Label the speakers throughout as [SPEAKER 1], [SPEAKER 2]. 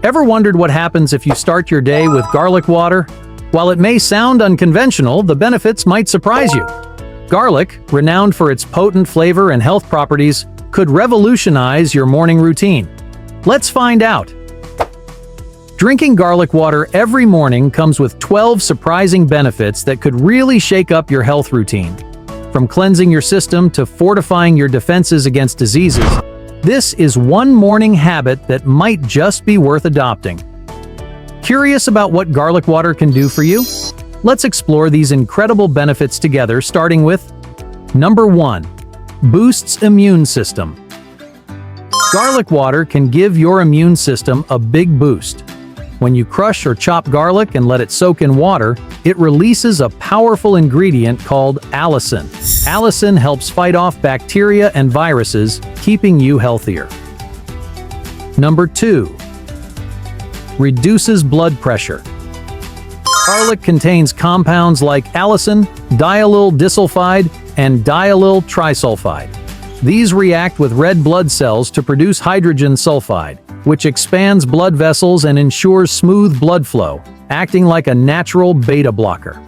[SPEAKER 1] Ever wondered what happens if you start your day with garlic water? While it may sound unconventional, the benefits might surprise you. Garlic, renowned for its potent flavor and health properties, could revolutionize your morning routine. Let's find out. Drinking garlic water every morning comes with 12 surprising benefits that could really shake up your health routine. From cleansing your system to fortifying your defenses against diseases, this is one morning habit that might just be worth adopting. Curious about what garlic water can do for you? Let's explore these incredible benefits together, starting with Number 1. Boosts immune system. Garlic water can give your immune system a big boost. When you crush or chop garlic and let it soak in water, it releases a powerful ingredient called allicin. Allicin helps fight off bacteria and viruses, keeping you healthier. Number 2. Reduces blood pressure. Garlic contains compounds like allicin, diallyl disulfide, and diallyl trisulfide. These react with red blood cells to produce hydrogen sulfide, which expands blood vessels and ensures smooth blood flow, acting like a natural beta blocker.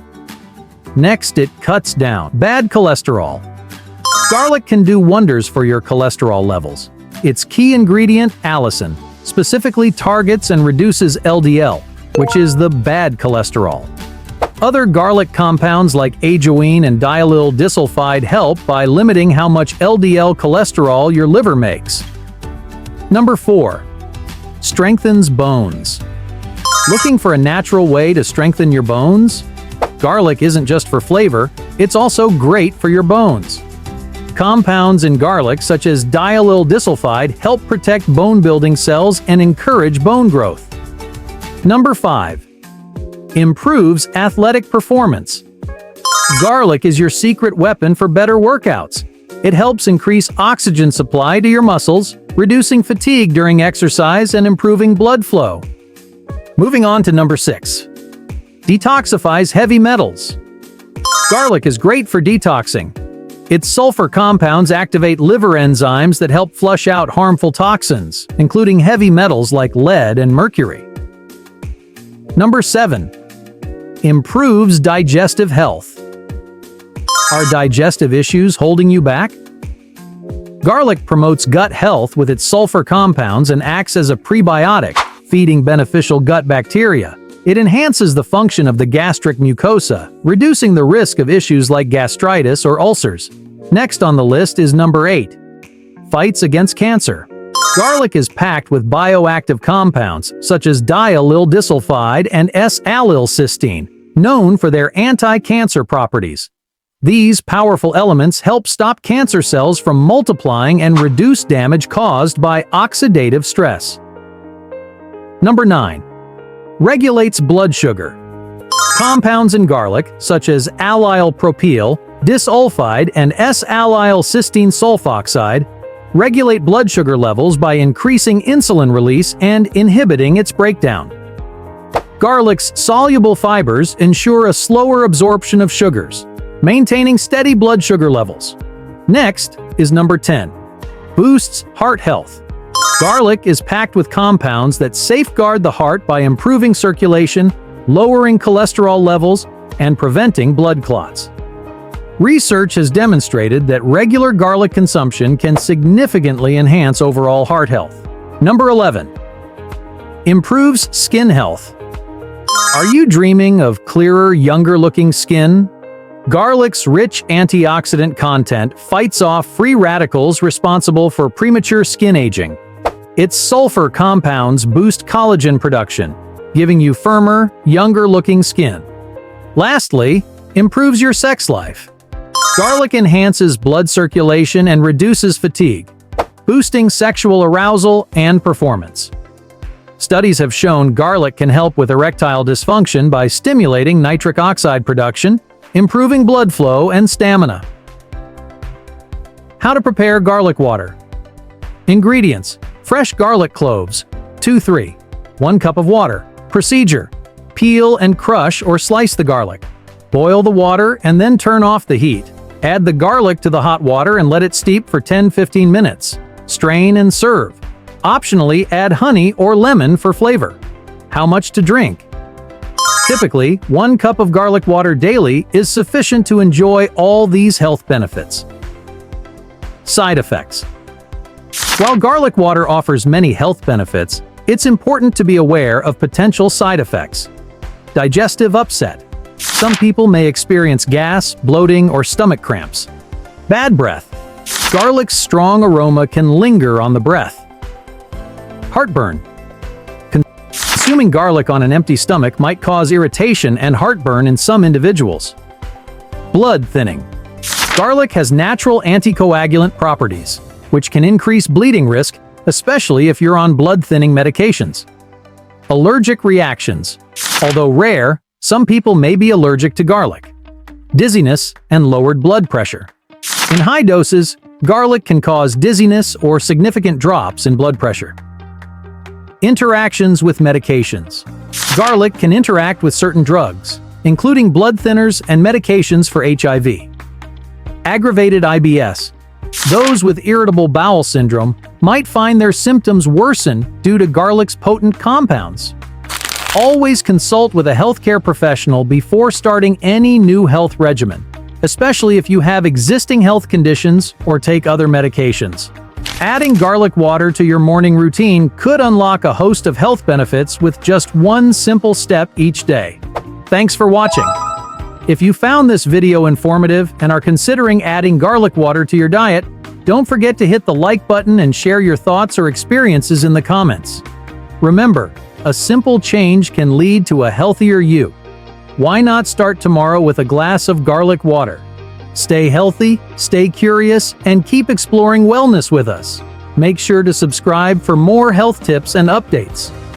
[SPEAKER 1] Next, it cuts down bad cholesterol. Garlic can do wonders for your cholesterol levels. Its key ingredient, allicin, specifically targets and reduces LDL, which is the bad cholesterol. Other garlic compounds like ajoine and diallyl disulfide help by limiting how much LDL cholesterol your liver makes. Number 4. Strengthens bones. Looking for a natural way to strengthen your bones? Garlic isn't just for flavor, it's also great for your bones. Compounds in garlic such as diallyl disulfide help protect bone-building cells and encourage bone growth. Number 5. Improves athletic performance. Garlic is your secret weapon for better workouts. It helps increase oxygen supply to your muscles, reducing fatigue during exercise and improving blood flow. Moving on to number 6. Detoxifies heavy metals. Garlic is great for detoxing. Its sulfur compounds activate liver enzymes that help flush out harmful toxins, including heavy metals like lead and mercury. Number 7. Improves digestive health. Are digestive issues holding you back? Garlic promotes gut health with its sulfur compounds and acts as a prebiotic, feeding beneficial gut bacteria. It enhances the function of the gastric mucosa, reducing the risk of issues like gastritis or ulcers. Next on the list is number 8. Fights against cancer. Garlic is packed with bioactive compounds such as diallyl disulfide and S-allylcysteine, known for their anti-cancer properties. These powerful elements help stop cancer cells from multiplying and reduce damage caused by oxidative stress. Number 9. Regulates blood sugar. Compounds in garlic, such as allyl propyl, disulfide, and S-allylcysteine sulfoxide, regulate blood sugar levels by increasing insulin release and inhibiting its breakdown. Garlic's soluble fibers ensure a slower absorption of sugars, maintaining steady blood sugar levels. Next is number 10. Boosts heart health. Garlic is packed with compounds that safeguard the heart by improving circulation, lowering cholesterol levels, and preventing blood clots. Research has demonstrated that regular garlic consumption can significantly enhance overall heart health. Number 11. Improves skin health. Are you dreaming of clearer, younger-looking skin? Garlic's rich antioxidant content fights off free radicals responsible for premature skin aging. Its sulfur compounds boost collagen production, giving you firmer, younger-looking skin. Lastly, improves your sex life. Garlic enhances blood circulation and reduces fatigue, boosting sexual arousal and performance. Studies have shown garlic can help with erectile dysfunction by stimulating nitric oxide production, improving blood flow and stamina. How to prepare garlic water. Ingredients: fresh garlic cloves, 2-3, 1 cup of water. Procedure: peel and crush or slice the garlic. Boil the water and then turn off the heat. Add the garlic to the hot water and let it steep for 10-15 minutes. Strain and serve. Optionally, add honey or lemon for flavor. How much to drink? Typically, 1 cup of garlic water daily is sufficient to enjoy all these health benefits. Side effects. While garlic water offers many health benefits, it's important to be aware of potential side effects. Digestive upset. Some people may experience gas, bloating, or stomach cramps. Bad breath. Garlic's strong aroma can linger on the breath. Heartburn. Consuming garlic on an empty stomach might cause irritation and heartburn in some individuals. Blood thinning. Garlic has natural anticoagulant properties, which can increase bleeding risk, especially if you're on blood-thinning medications. Allergic reactions. Although rare, some people may be allergic to garlic. Dizziness and lowered blood pressure. In high doses, garlic can cause dizziness or significant drops in blood pressure. Interactions with medications. Garlic can interact with certain drugs, including blood thinners and medications for HIV. Aggravated IBS. Those with irritable bowel syndrome might find their symptoms worsen due to garlic's potent compounds. Always consult with a healthcare professional before starting any new health regimen, especially if you have existing health conditions or take other medications. Adding garlic water to your morning routine could unlock a host of health benefits with just one simple step each day. Thanks for watching. If you found this video informative and are considering adding garlic water to your diet, don't forget to hit the like button and share your thoughts or experiences in the comments. Remember, a simple change can lead to a healthier you. Why not start tomorrow with a glass of garlic water? Stay healthy, stay curious, and keep exploring wellness with us. Make sure to subscribe for more health tips and updates.